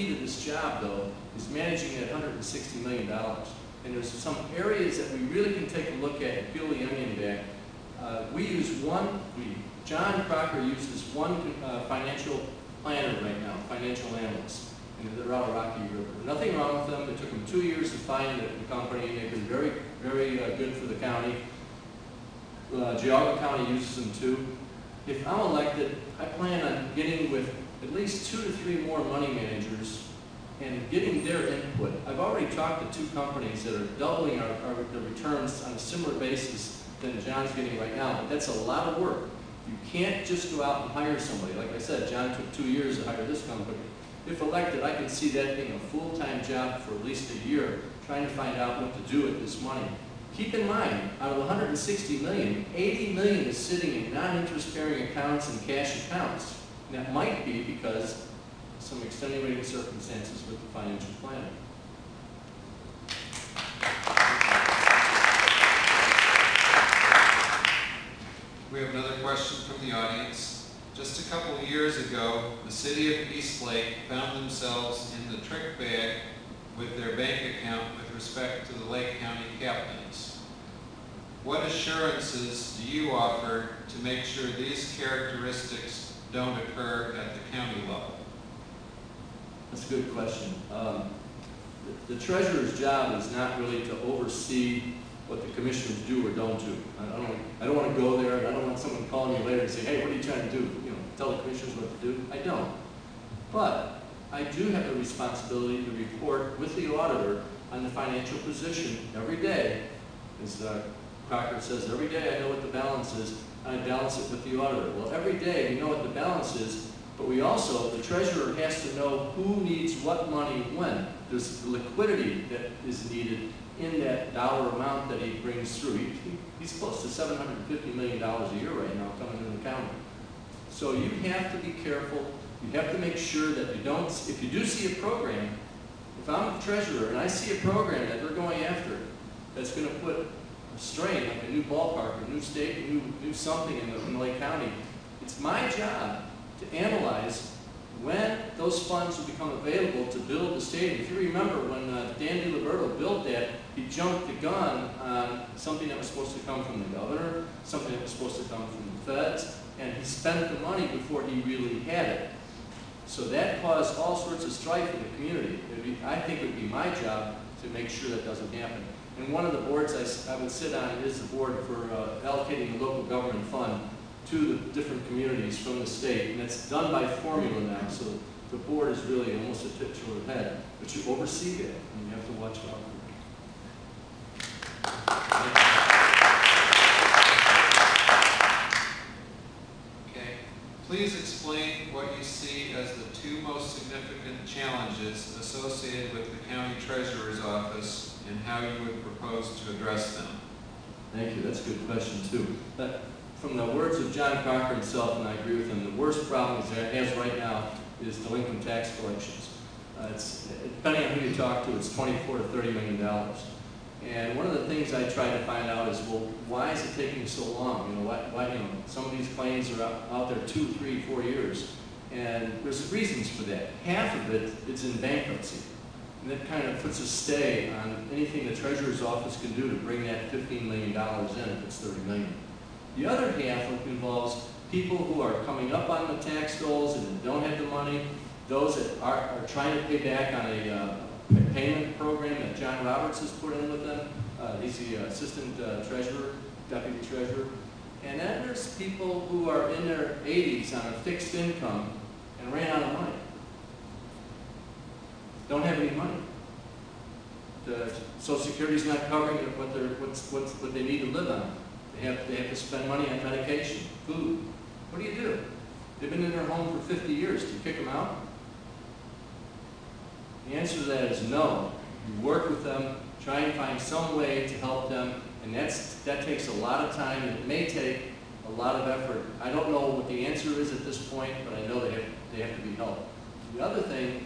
key to this job, though, is managing that $160 million. And there's some areas that we really can take a look at and peel the onion back. John Crocker uses one financial planner right now, financial analyst, and they're out of Rocky River. Nothing wrong with them. It took them 2 years to find the company, and they've been very, very good for the county. Geauga County uses them too. If I'm elected, I plan on getting with at least 2 to 3 more money managers and getting their input. I've already talked to 2 companies that are doubling the returns on a similar basis than John's getting right now, but that's a lot of work. You can't just go out and hire somebody. Like I said, John took 2 years to hire this company. If elected, I can see that being a full-time job for at least a year, trying to find out what to do with this money. Keep in mind, out of the $160 million, $80 million is sitting in non-interest-bearing accounts and cash accounts. And that might be because of some extenuating circumstances with the financial planner. We have another question from the audience. Just a couple of years ago, the city of Eastlake found themselves in the trick bag with their bank account with respect to the Lake County captains. What assurances do you offer to make sure these characteristics don't occur at the county level? That's a good question. The treasurer's job is not really to oversee what the commissioners do or don't do. I don't want to go there, and I don't want someone calling me later and say, hey, what are you trying to do? You know, tell the commissioners what to do. I don't. But I do have the responsibility to report with the auditor on the financial position every day. As Crocker says, every day I know what the balance is, and I balance it with the auditor. Well, every day we know what the balance is, but we also, the treasurer has to know who needs what money when. There's liquidity that is needed in that dollar amount that he brings through. He's close to $750 million a year right now coming into the county. So you have to be careful. You have to make sure that you don't, if you do see a program, if I'm the treasurer and I see a program that they're going after that's going to put a strain, like a new ballpark, a new stadium, new something in Lake County, it's my job to analyze when those funds will become available to build the stadium. If you remember when Dan DiLiberto built that, he jumped the gun on something that was supposed to come from the governor, something that was supposed to come from the feds, and he spent the money before he really had it. So that caused all sorts of strife in the community. I think it would be my job to make sure that doesn't happen. And one of the boards I would sit on is the board for allocating the local government fund to the different communities from the state, and it's done by formula now, so the board is really almost a tip to the head, but you oversee it, and you have to watch out for it. Okay. Please explain what you see as the 2 most significant challenges associated with the county treasurer's office and how you would propose to address them. Thank you. That's a good question, too. From the words of John Crocker himself, and I agree with him, the worst problem he has right now is delinquent tax collections. Depending on who you talk to, it's $24 to $30 million. And one of the things I try to find out is, well, why is it taking so long? Why some of these claims are out there 2, 3, 4 years, and there's reasons for that. Half of it is in bankruptcy, and that kind of puts a stay on anything the treasurer's office can do to bring that $15 million in if it's $30 million. The other half involves people who are coming up on the tax goals and don't have the money, those that are trying to pay back on a payment program that John Roberts has put in with them. He's the assistant treasurer, deputy treasurer. And then there's people who are in their 80s on a fixed income and ran out of money. Don't have any money. The Social Security's not covering what they need to live on. They have to spend money on medication, food. What do you do? They've been in their home for 50 years. Do you kick them out? The answer to that is no. You work with them, try and find some way to help them, and that takes a lot of time, and it may take a lot of effort. I don't know what the answer is at this point, but I know they have to be helped. The other thing,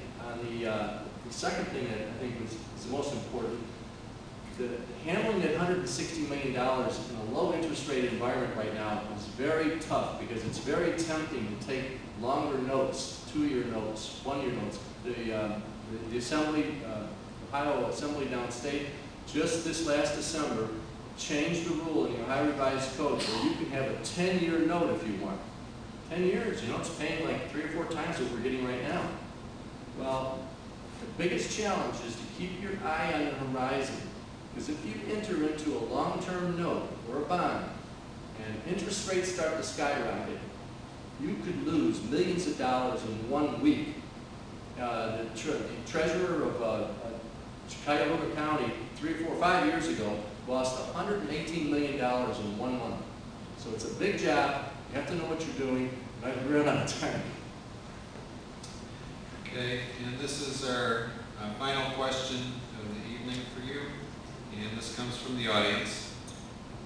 the second thing that I think is the most important, handling that $160 million in a low interest rate environment right now is very tough because it's very tempting to take longer notes, 2-year notes, 1-year notes. The Assembly, Ohio Assembly downstate, just this last December, changed the rule in the Ohio Revised Code where you can have a 10-year note if you want. 10 years, you know, it's paying like 3 or 4 times what we're getting right now. Well, the biggest challenge is to keep your eye on the horizon. Because if you enter into a long-term note or a bond and interest rates start to skyrocket, you could lose millions of dollars in 1 week. The treasurer of Cuyahoga County 3, 4, 5 years ago lost $118 million in 1 month. So it's a big job. You have to know what you're doing. And I've run out of time. Okay, and this is our final question of the evening for you. And this comes from the audience.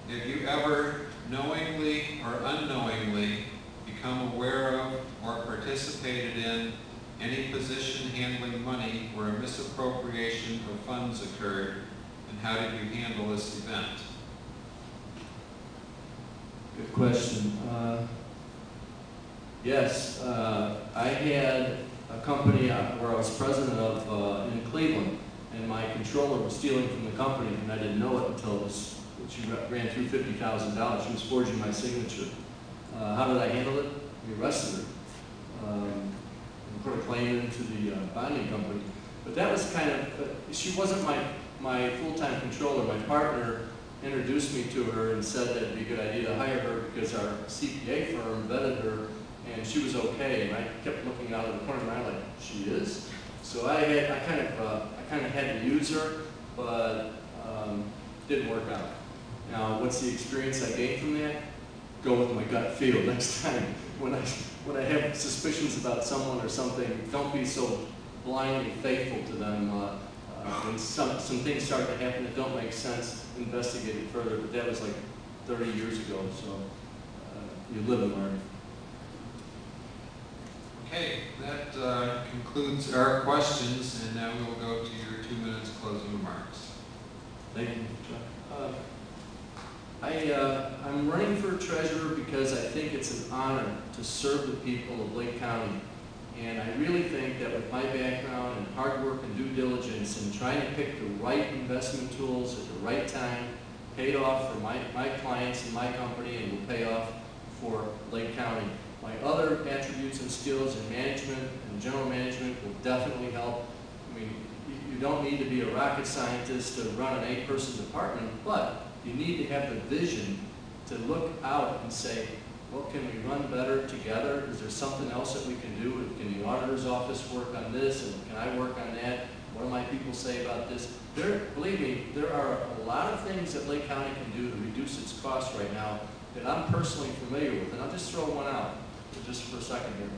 Have you ever knowingly or unknowingly become aware of or participated in any position handling money where a misappropriation of funds occurred, and how did you handle this event? Good question. Yes, I had a company where I was president of in Cleveland, and my controller was stealing from the company, and I didn't know it until she ran through $50,000. She was forging my signature. How did I handle it? We arrested her. And put a claim into the bonding company. But that was kind of, she wasn't my full-time controller. My partner introduced me to her and said that it'd be a good idea to hire her because our CPA firm vetted her and she was okay. And I kept looking out of the corner of my eye like, she is? So I kind of had to use her, but didn't work out. Now, what's the experience I gained from that? Go with my gut feel next time. When I have suspicions about someone or something, don't be so blindly faithful to them. When some things start to happen that don't make sense, investigate it further. But that was like 30 years ago, so you live and learn. Okay, that concludes our questions, and now we'll go to your 2 minutes closing remarks. Thank you, Chuck. I'm running for treasurer because I think it's an honor to serve the people of Lake County. And I really think that with my background and hard work and due diligence and trying to pick the right investment tools at the right time, paid off for my clients and my company and will pay off for Lake County. My other attributes and skills in management and general management will definitely help. I mean, you don't need to be a rocket scientist to run an 8-person department, but you need to have the vision to look out and say, what can we run better together? Is there something else that we can do? Can the auditor's office work on this? And can I work on that? What do my people say about this? Believe me, there are a lot of things that Lake County can do to reduce its costs right now that I'm personally familiar with. And I'll just throw one out just for a second here.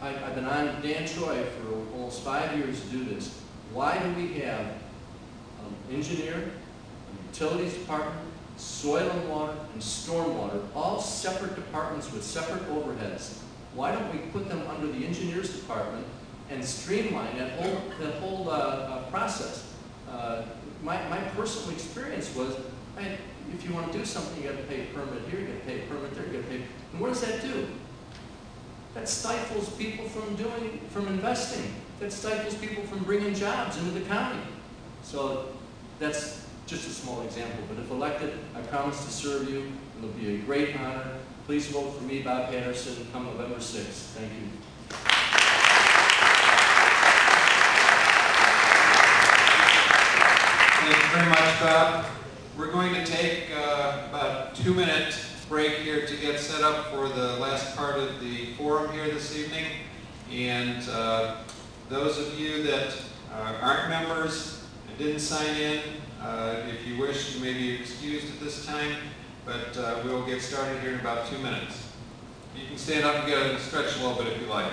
I've been on Dan Troy for almost 5 years to do this. Why do we have an engineer, a utilities department, soil and water, and stormwater, all separate departments with separate overheads? Why don't we put them under the engineers department and streamline that whole process? My personal experience was, if you want to do something, you got to pay a permit here, you got to pay a permit there, you got to pay. And what does that do? That stifles people from investing. That stifles people from bringing jobs into the county. So that's just a small example, but if elected, I promise to serve you. It'll be a great honor. Please vote for me, Bob Patterson, come November 6th. Thank you. Thank you very much, Bob. We're going to take about a 2-minute break here to get set up for the last part of the forum here this evening. And those of you that aren't members and didn't sign in, if you wish, you may be excused at this time, but we will get started here in about 2 minutes. You can stand up and get a stretch a little bit if you like.